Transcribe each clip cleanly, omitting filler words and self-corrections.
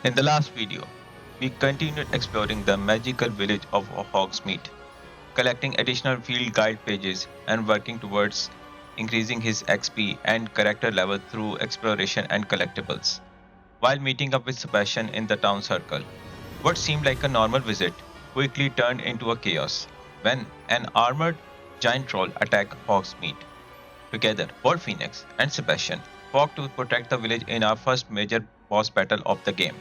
In the last video, we continued exploring the magical village of Hogsmeade, collecting additional field guide pages and working towards increasing his XP and character level through exploration and collectibles, while meeting up with Sebastian in the town circle. What seemed like a normal visit quickly turned into a chaos when an armored giant troll attacked Hogsmeade. Together, both Phoenix and Sebastian fought to protect the village in our first major boss battle of the game.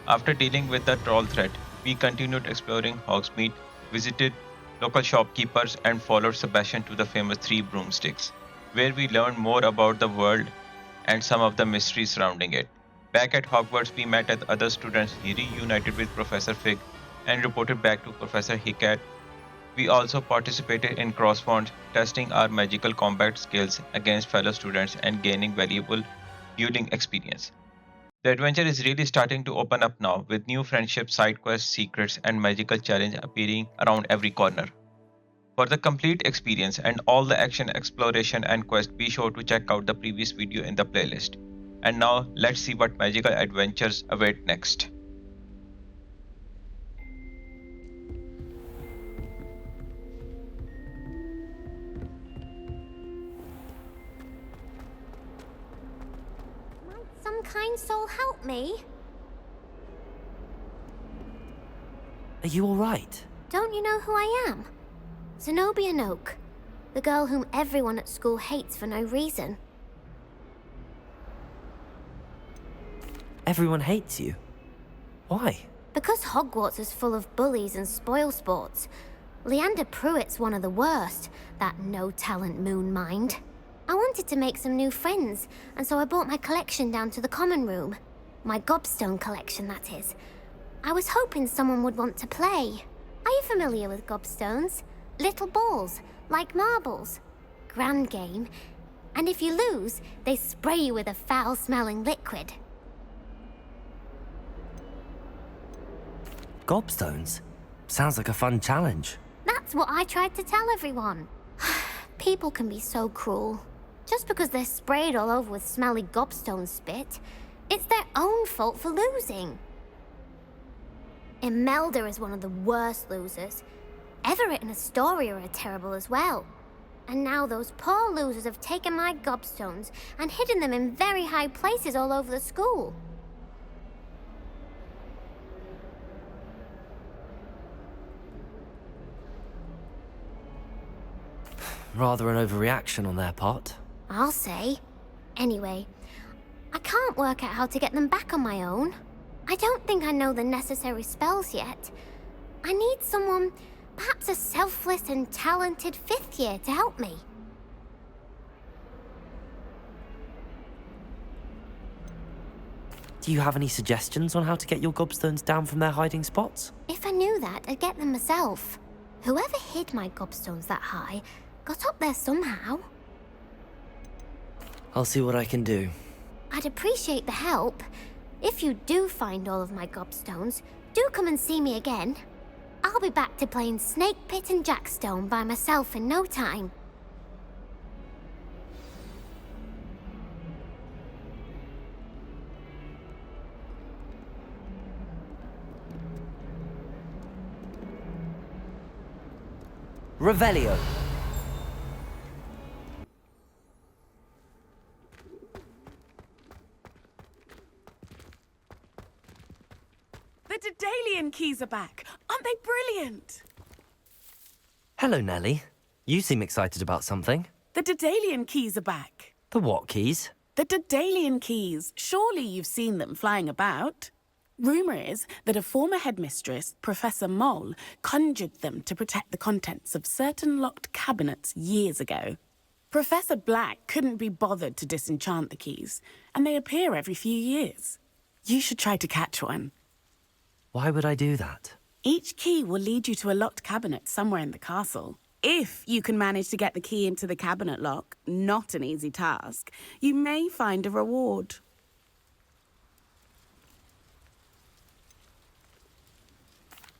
After dealing with the troll threat, we continued exploring Hogsmeade, visited local shopkeepers, and followed Sebastian to the famous Three Broomsticks, where we learned more about the world and some of the mysteries surrounding it. Back at Hogwarts, we met with other students, he reunited with Professor Fig, and reported back to Professor Hickett. We also participated in crossroads, testing our magical combat skills against fellow students and gaining valuable dueling experience. The adventure is really starting to open up now, with new friendships, side quests, secrets, and magical challenges appearing around every corner. For the complete experience and all the action, exploration, and quest, be sure to check out the previous video in the playlist. And now, let's see what magical adventures await next. Might some kind soul help me? Are you all right? Don't you know who I am? Zenobia Noak, the girl whom everyone at school hates for no reason. Everyone hates you. Why? Because Hogwarts is full of bullies and spoilsports. Leander Pruitt's one of the worst, that no-talent moon mind. I wanted to make some new friends, and so I brought my collection down to the common room. My gobstone collection, that is. I was hoping someone would want to play. Are you familiar with gobstones? Little balls, like marbles. Grand game. And if you lose, they spray you with a foul-smelling liquid. Gobstones? Sounds like a fun challenge. That's what I tried to tell everyone. People can be so cruel. Just because they're sprayed all over with smelly gobstone spit, it's their own fault for losing. Imelda is one of the worst losers. Everett and Astoria are terrible as well. And now those poor losers have taken my gobstones and hidden them in very high places all over the school. Rather an overreaction on their part. I'll say. Anyway, I can't work out how to get them back on my own. I don't think I know the necessary spells yet. I need someone, perhaps a selfless and talented fifth year to help me. Do you have any suggestions on how to get your gobstones down from their hiding spots? If I knew that, I'd get them myself. Whoever hid my gobstones that high got up there somehow. I'll see what I can do. I'd appreciate the help. If you do find all of my gobstones, do come and see me again. I'll be back to playing Snake Pit and Jackstone by myself in no time. Revelio. The Daedalian keys are back. Aren't they brilliant? Hello, Nellie. You seem excited about something. The Daedalian keys are back. The what keys? The Daedalian keys. Surely you've seen them flying about. Rumour is that a former headmistress, Professor Moll, conjured them to protect the contents of certain locked cabinets years ago. Professor Black couldn't be bothered to disenchant the keys, and they appear every few years. You should try to catch one. Why would I do that? Each key will lead you to a locked cabinet somewhere in the castle. If you can manage to get the key into the cabinet lock, not an easy task, you may find a reward.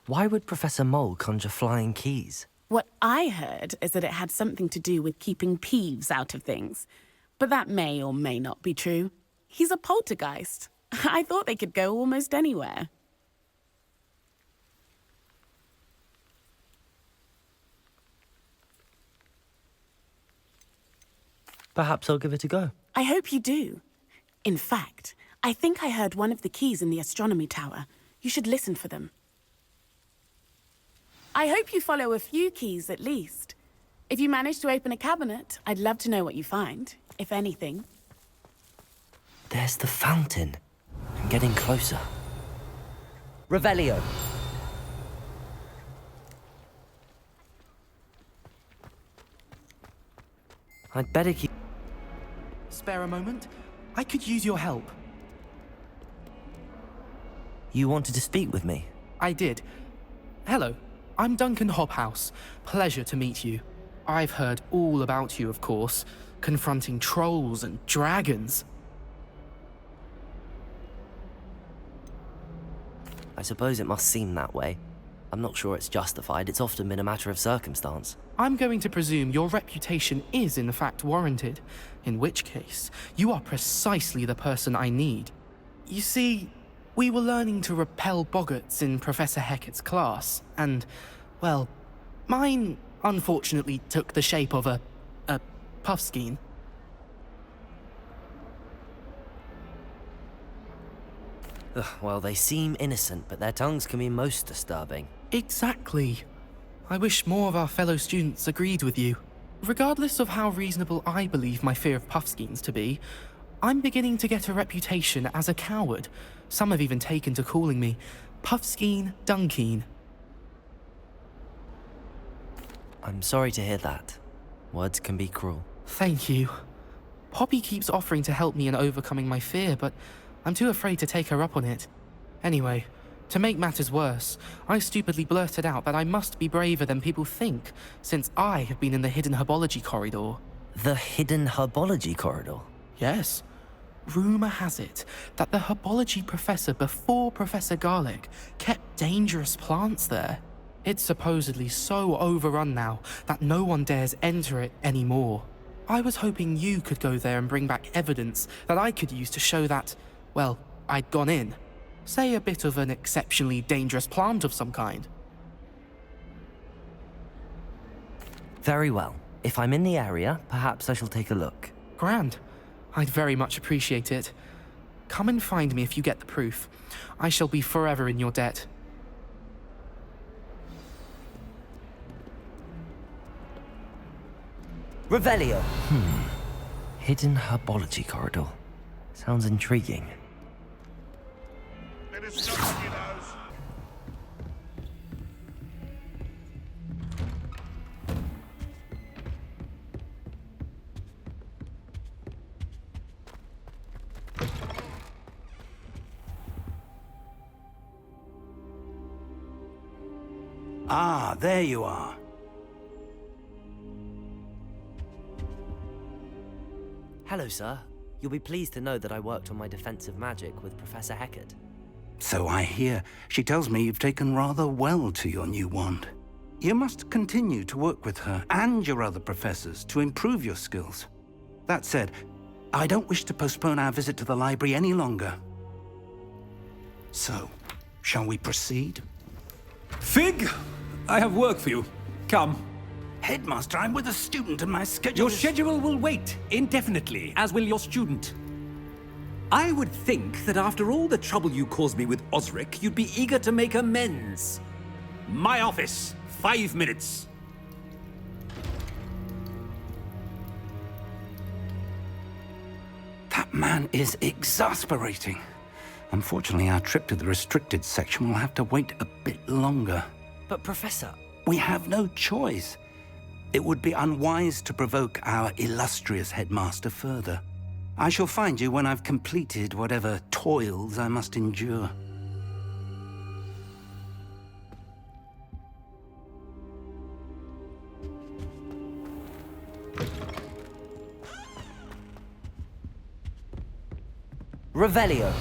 Why would Professor Mole conjure flying keys? What I heard is that it had something to do with keeping Peeves out of things. But that may or may not be true. He's a poltergeist. I thought they could go almost anywhere. Perhaps I'll give it a go. I hope you do. In fact, I think I heard one of the keys in the astronomy tower. You should listen for them. I hope you follow a few keys at least. If you manage to open a cabinet, I'd love to know what you find, if anything. There's the fountain. I'm getting closer. Revelio. I'd better keep... Spare a moment? I could use your help. You wanted to speak with me? I did. Hello, I'm Duncan Hobhouse. Pleasure to meet you. I've heard all about you, of course, confronting trolls and dragons. I suppose it must seem that way. I'm not sure it's justified. It's often been a matter of circumstance. I'm going to presume your reputation is in fact warranted, in which case, you are precisely the person I need. You see, we were learning to repel boggarts in Professor Hecat's class, and, well, mine unfortunately took the shape of a puffskein. Ugh, well, they seem innocent, but their tongues can be most disturbing. Exactly. I wish more of our fellow students agreed with you. Regardless of how reasonable I believe my fear of puffskeins to be, I'm beginning to get a reputation as a coward. Some have even taken to calling me Puffskeen Dunkeen. I'm sorry to hear that. Words can be cruel. Thank you. Poppy keeps offering to help me in overcoming my fear, but I'm too afraid to take her up on it. Anyway, to make matters worse, I stupidly blurted out that I must be braver than people think, since I have been in the hidden herbology corridor. The hidden herbology corridor? Yes. Rumour has it that the herbology professor before Professor Garlic kept dangerous plants there. It's supposedly so overrun now that no one dares enter it anymore. I was hoping you could go there and bring back evidence that I could use to show that, well, I'd gone in. Say a bit of an exceptionally dangerous plant of some kind. Very well. If I'm in the area, perhaps I shall take a look. Grand. I'd very much appreciate it. Come and find me if you get the proof. I shall be forever in your debt. Revelio. Hidden herbology corridor. Sounds intriguing. Bit of something, you know. Ah, there you are. Hello, sir. You'll be pleased to know that I worked on my defensive magic with Professor Hecat. So I hear. She tells me you've taken rather well to your new wand. You must continue to work with her and your other professors to improve your skills. That said, I don't wish to postpone our visit to the library any longer. So, shall we proceed? Fig, I have work for you. Come. Headmaster, I'm with a student and my schedule Your is... schedule will wait indefinitely, as will your student. I would think that after all the trouble you caused me with Osric, you'd be eager to make amends. My office, 5 minutes. That man is exasperating. Unfortunately, our trip to the restricted section will have to wait a bit longer. But, Professor... We have no choice. It would be unwise to provoke our illustrious headmaster further. I shall find you when I've completed whatever toils I must endure. Revelio.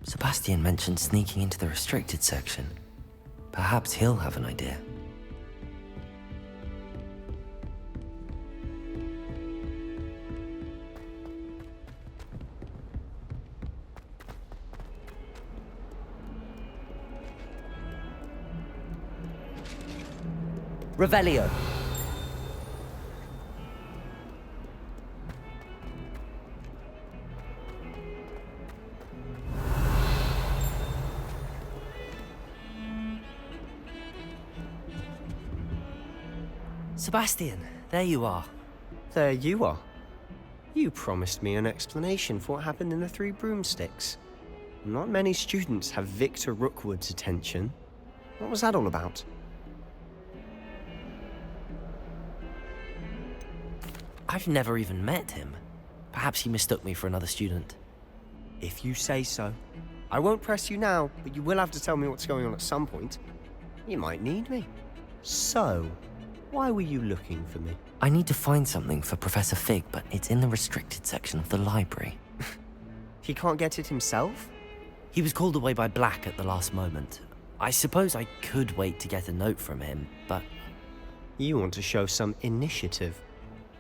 Sebastian mentioned sneaking into the restricted section. Perhaps he'll have an idea. Revelio. Sebastian, there you are. There you are. You promised me an explanation for what happened in the Three Broomsticks. Not many students have Victor Rookwood's attention. What was that all about? I've never even met him. Perhaps he mistook me for another student. If you say so. I won't press you now, but you will have to tell me what's going on at some point. You might need me. So, why were you looking for me? I need to find something for Professor Fig, but it's in the restricted section of the library. He can't get it himself? He was called away by Black at the last moment. I suppose I could wait to get a note from him, but... You want to show some initiative.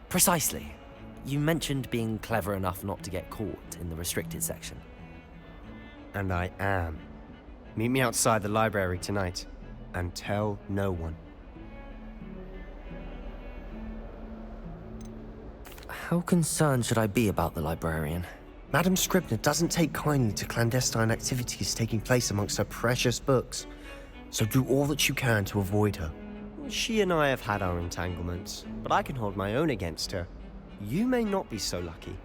Precisely. You mentioned being clever enough not to get caught in the restricted section. And I am. Meet me outside the library tonight, and tell no one. How concerned should I be about the librarian? Madam Scribner doesn't take kindly to clandestine activities taking place amongst her precious books, so do all that you can to avoid her. She and I have had our entanglements, but I can hold my own against her. You may not be so lucky.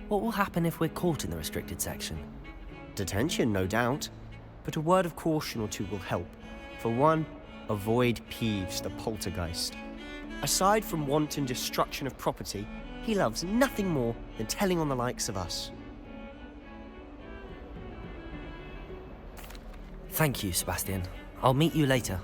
What will happen if we're caught in the restricted section? Detention, no doubt, but a word of caution or two will help. For one, avoid Peeves, the poltergeist. Aside from wanton destruction of property, he loves nothing more than telling on the likes of us. Thank you, Sebastian. I'll meet you later.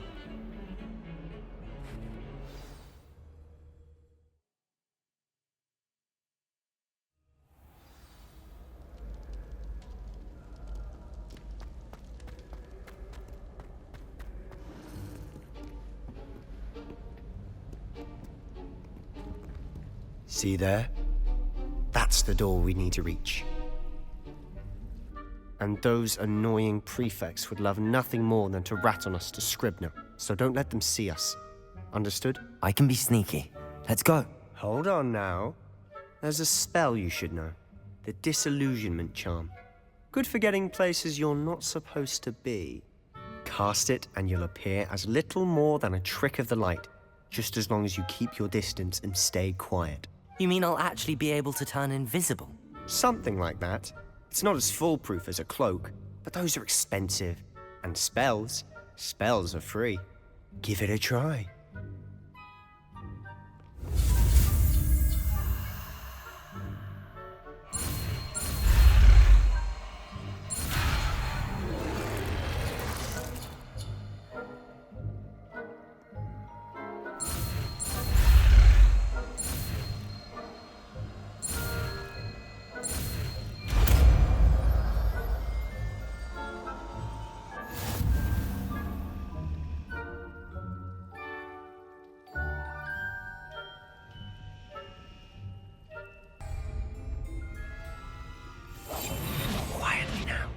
See there? That's the door we need to reach. And those annoying prefects would love nothing more than to rat on us to Scribner, so don't let them see us. Understood? I can be sneaky. Let's go. Hold on now. There's a spell you should know. The Disillusionment Charm. Good for getting places you're not supposed to be. Cast it and you'll appear as little more than a trick of the light, just as long as you keep your distance and stay quiet. You mean I'll actually be able to turn invisible? Something like that. It's not as foolproof as a cloak, but those are expensive. And spells are free. Give it a try. Quietly now.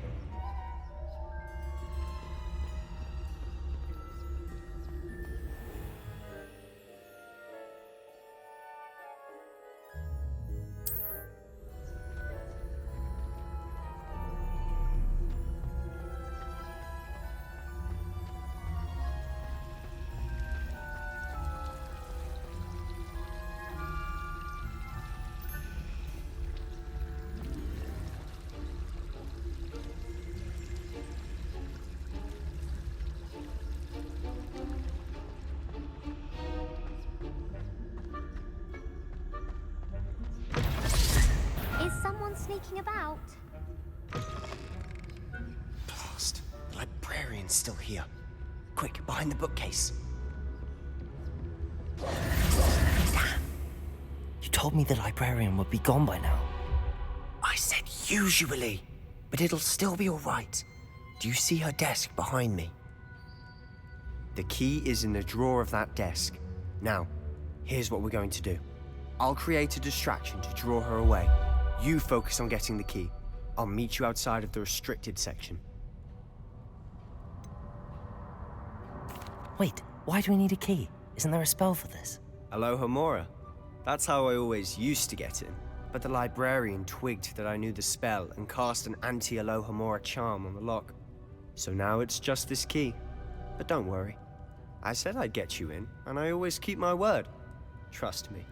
Is someone sneaking about? Blast. The librarian's still here. Quick, behind the bookcase. You told me the librarian would be gone by now. I said Usually. But it'll still be all right. Do you see her desk behind me? The key is in the drawer of that desk. Now, here's what we're going to do. I'll create a distraction to draw her away. You focus on getting the key. I'll meet you outside of the restricted section. Wait, why do we need a key? Isn't there a spell for this? Alohomora. That's how I always used to get in. But the librarian twigged that I knew the spell and cast an anti-Alohomora charm on the lock. So now it's just this key. But don't worry. I said I'd get you in, and I always keep my word. Trust me.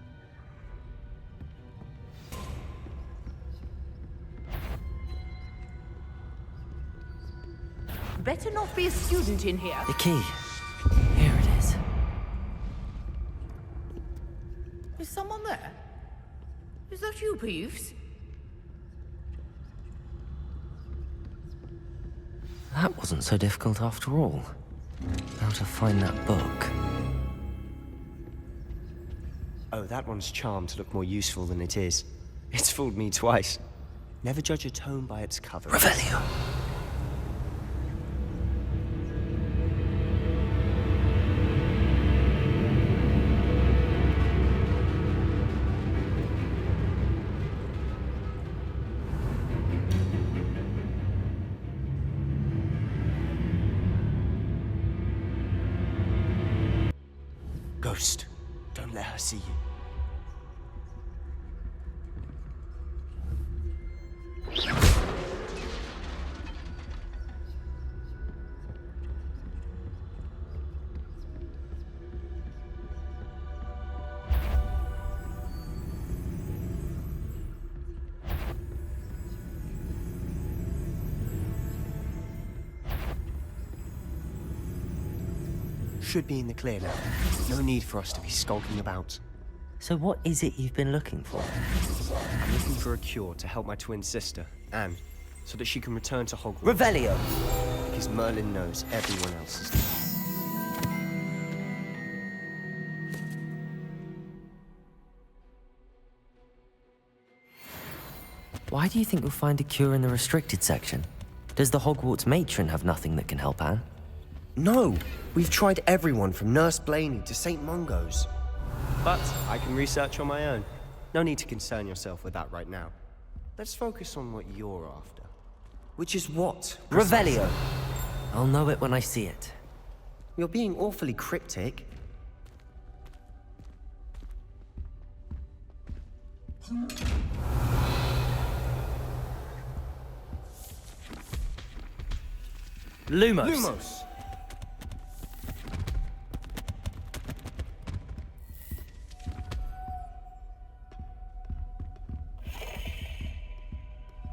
Better not be a student in here. The key. Here it is. Is someone there? Is that you, Peeves? That wasn't so difficult after all. How to find that book. Oh, that one's charmed to look more useful than it is. It's fooled me twice. Never judge a tome by its cover. Revelio. Ghost, don't let her see you. Should be in the clear now. No need for us to be skulking about. So what is it you've been looking for? I'm looking for a cure to help my twin sister, Anne, so that she can return to Hogwarts. Revelio! Because Merlin knows everyone else is there. Why do you think you'll find a cure in the restricted section? Does the Hogwarts matron have nothing that can help Anne? No! We've tried everyone from Nurse Blaney to St. Mungo's. But I can research on my own. No need to concern yourself with that right now. Let's focus on what you're after. Which is what? Revelio! I'll know it when I see it. You're being awfully cryptic. Lumos! Lumos!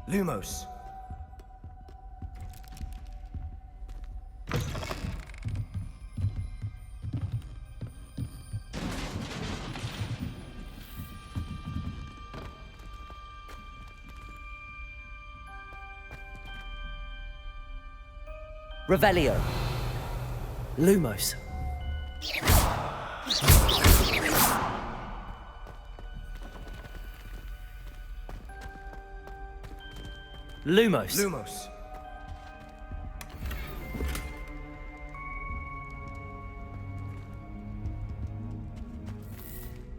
Lumos. Revelio! Lumos! Lumos! Lumos.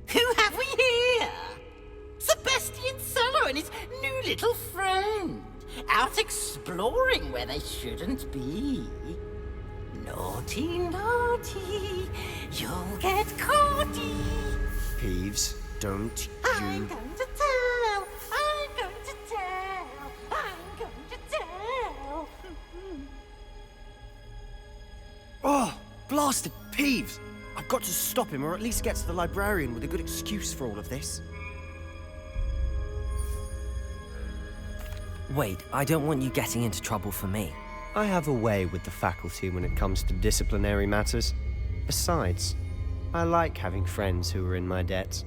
Who have we here? Sebastian Solo and his new little friend. Out exploring where they shouldn't be. Naughty, naughty, you'll get caughty. Peeves, don't I'm you... going to tell, I'm going to tell, I'm going to tell. Oh, blasted Peeves! I've got to stop him, or at least get to the librarian with a good excuse for all of this. Wait, I don't want you getting into trouble for me. I have a way with the faculty when it comes to disciplinary matters. Besides, I like having friends who are in my debt.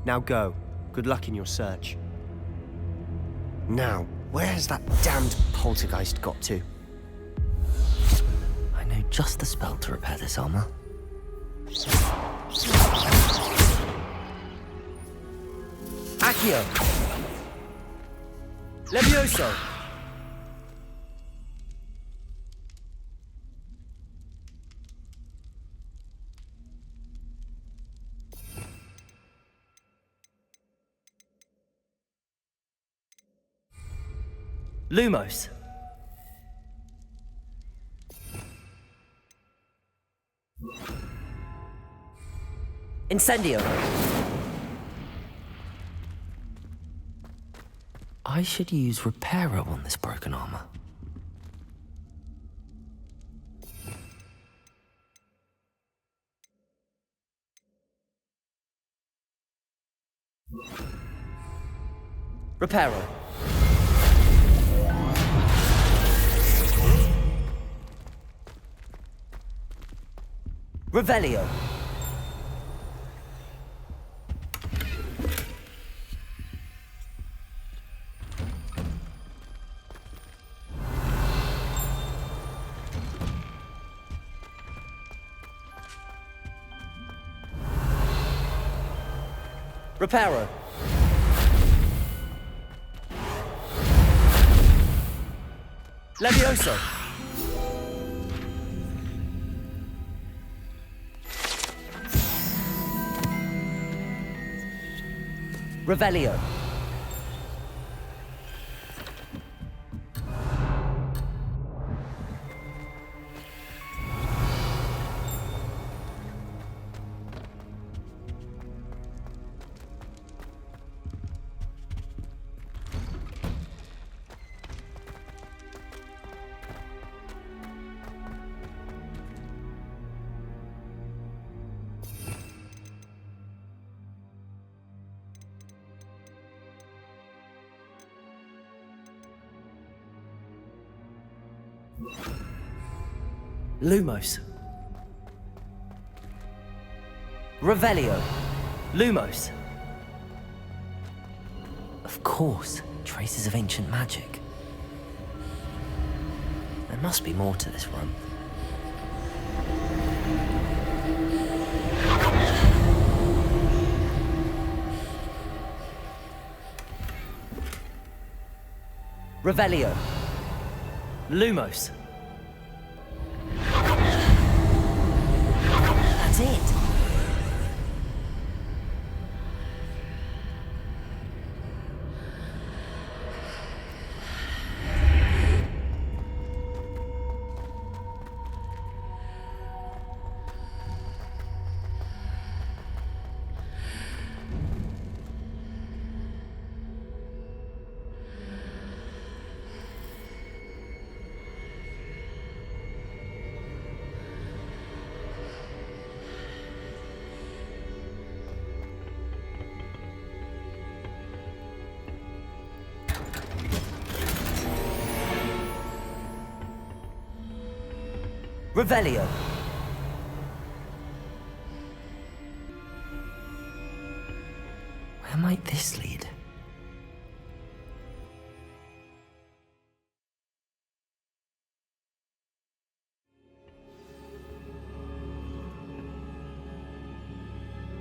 Now go. Good luck in your search. Now, where has that damned poltergeist got to? I know just the spell to repair this armor. Accio! Levioso! Lumos. Incendio. I should use Reparo on this broken armor. Reparo. Revelio. Reparo. Levioso. Revelio. Lumos. Revelio. Lumos. Of course, traces of ancient magic. There must be more to this room. Revelio. Lumos. That's it. Revelio. Where might this lead?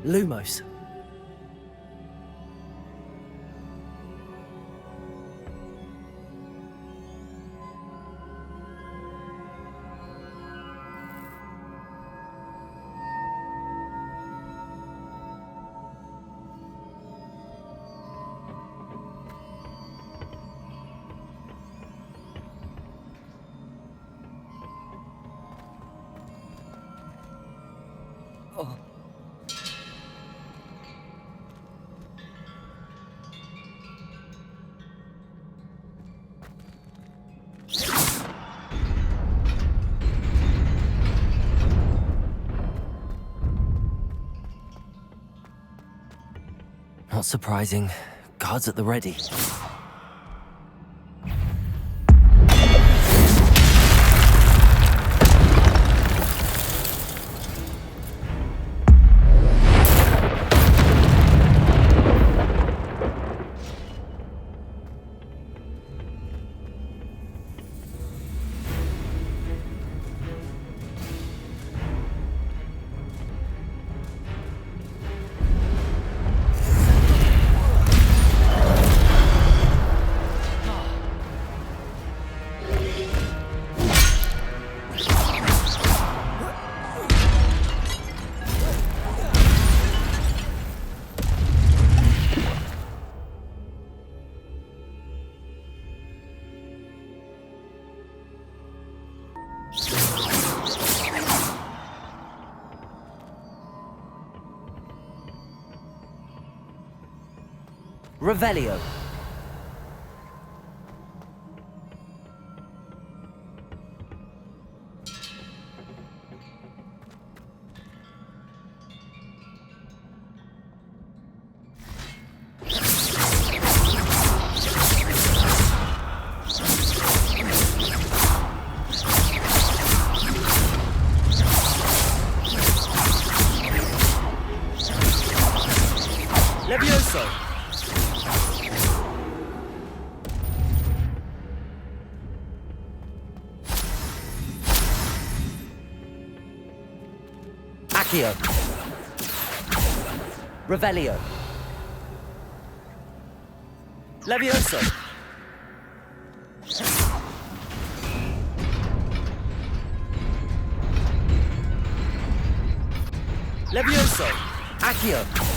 Lumos. Oh. Not surprising. Guards at the ready. Revelio. Levioso. Accio. Revelio. Levioso. Levioso. Accio.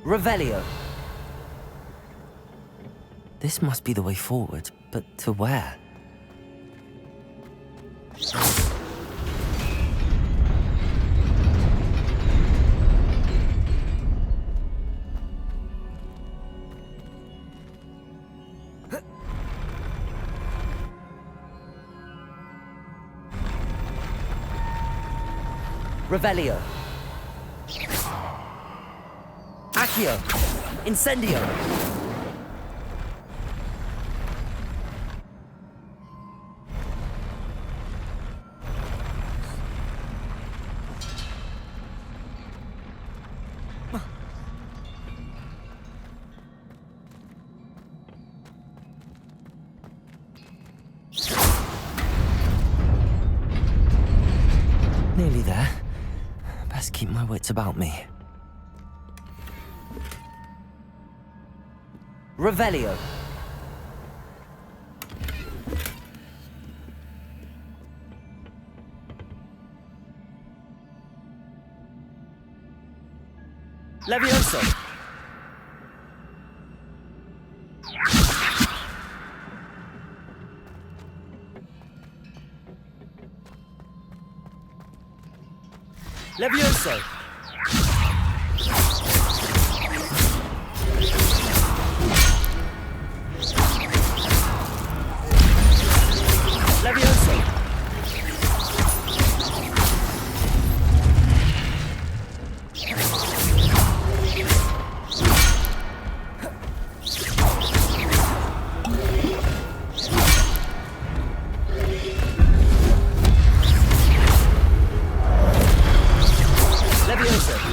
Revelio. This must be the way forward, but to where? Revelio. Accio. Incendio. Nearly there. Best keep my wits about me. Revelio. Levioso. Levioso. Levioso. Levioso.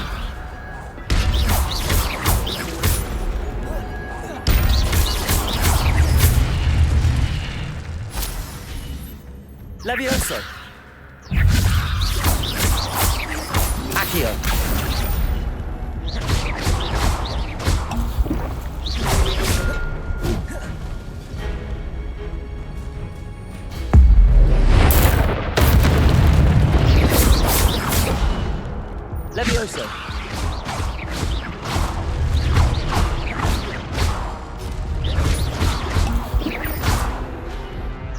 Levioso. Accio. Levioso.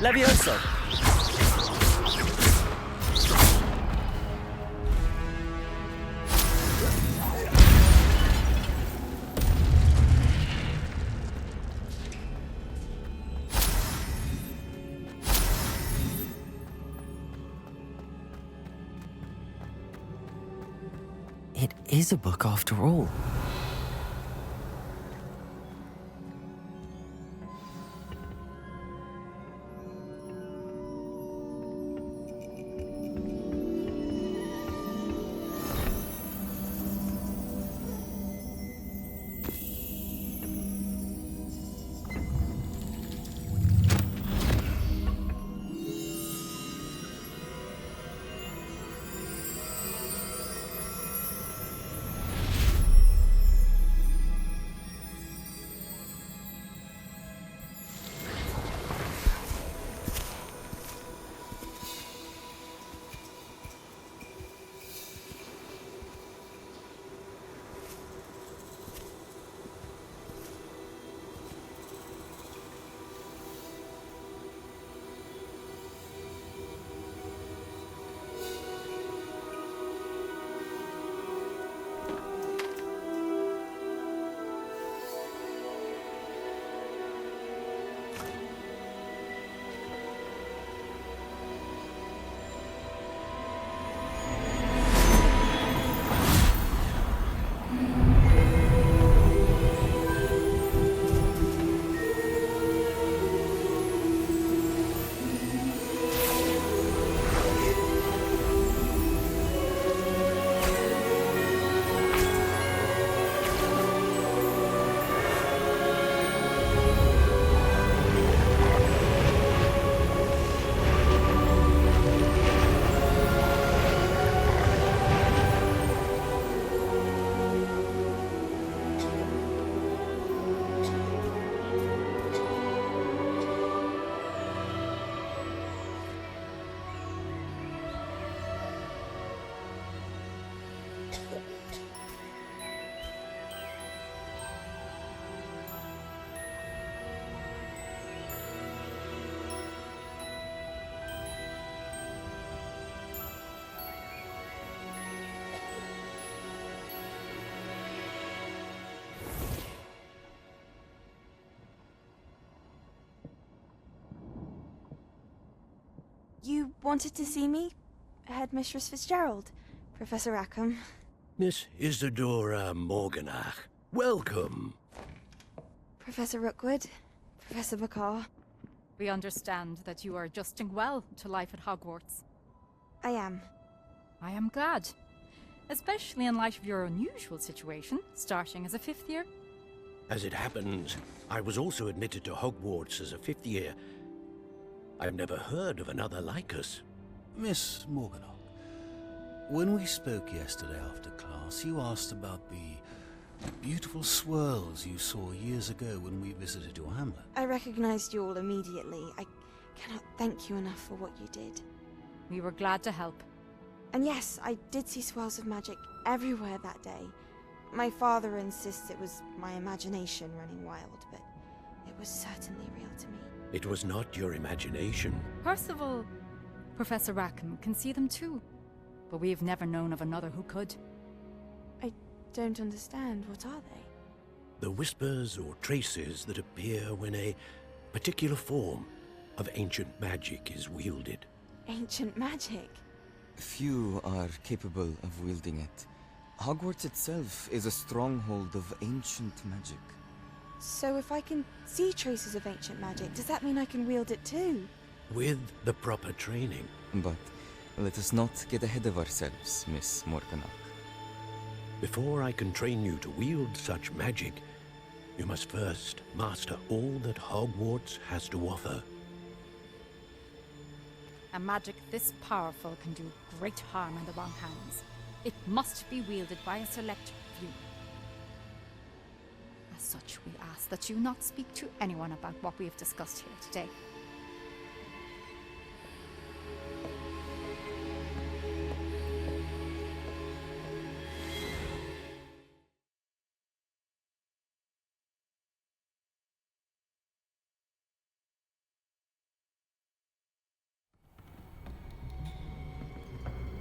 Levioso. It is a book after all. You wanted to see me? Headmistress Fitzgerald, Professor Rackham. Miss Isadora Morganach, welcome. Professor Rookwood, Professor Bakar. We understand that you are adjusting well to life at Hogwarts. I am. I am glad. Especially in light of your unusual situation, starting as a 5th year. As it happens, I was also admitted to Hogwarts as a 5th year. I've never heard of another like us. Miss Morganach, when we spoke yesterday after class, you asked about the beautiful swirls you saw years ago when we visited your hamlet. I recognized you all immediately. I cannot thank you enough for what you did. We were glad to help. And yes, I did see swirls of magic everywhere that day. My father insists it was my imagination running wild, but it was certainly real to me. It was not your imagination. Percival, Professor Rackham can see them too. But we have never known of another who could. I don't understand. What are they? The whispers or traces that appear when a particular form of ancient magic is wielded. Ancient magic? Few are capable of wielding it. Hogwarts itself is a stronghold of ancient magic. So if I can see traces of ancient magic, does that mean I can wield it too? With the proper training. But let us not get ahead of ourselves, Miss Morganach. Before I can train you to wield such magic, you must first master all that Hogwarts has to offer. A magic this powerful can do great harm in the wrong hands. It must be wielded by a select few. As such, we ask that you not speak to anyone about what we have discussed here today.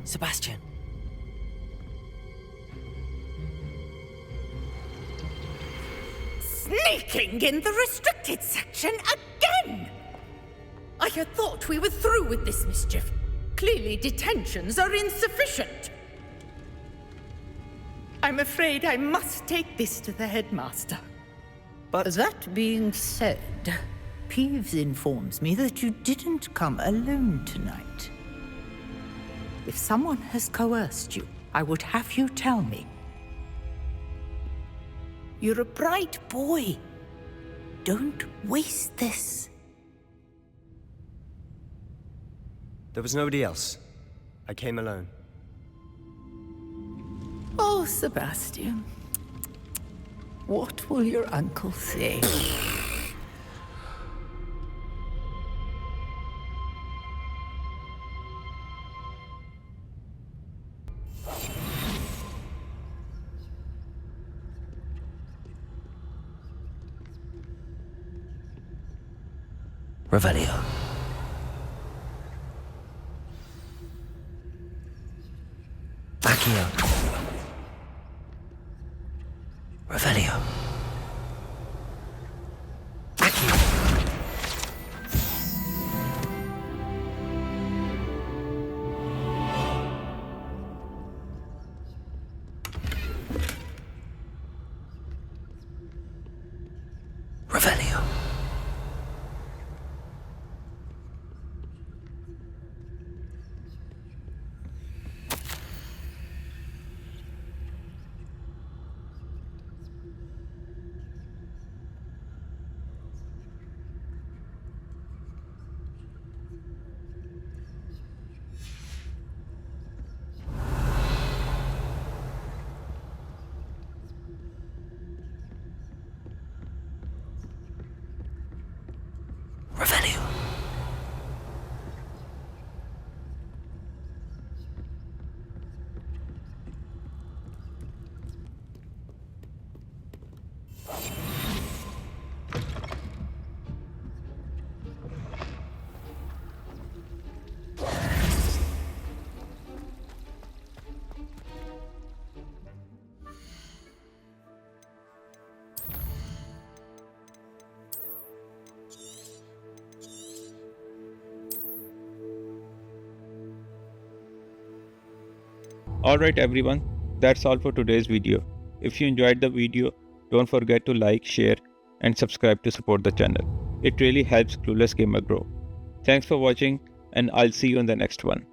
Sebastian. Sneaking in the restricted section again! I had thought we were through with this mischief. Clearly detentions are insufficient. I'm afraid I must take this to the headmaster. But that being said, Peeves informs me that you didn't come alone tonight. If someone has coerced you, I would have you tell me. You're a bright boy. Don't waste this. there was nobody else. I came alone. Oh, Sebastian. What will your uncle say? Revelio. Accio. Revelio. Accio. Revelio. Revelio. Alright everyone, that's all for today's video. If you enjoyed the video, don't forget to like, share and subscribe to support the channel. It really helps CluelessGamer grow. Thanks for watching and I'll see you in the next one.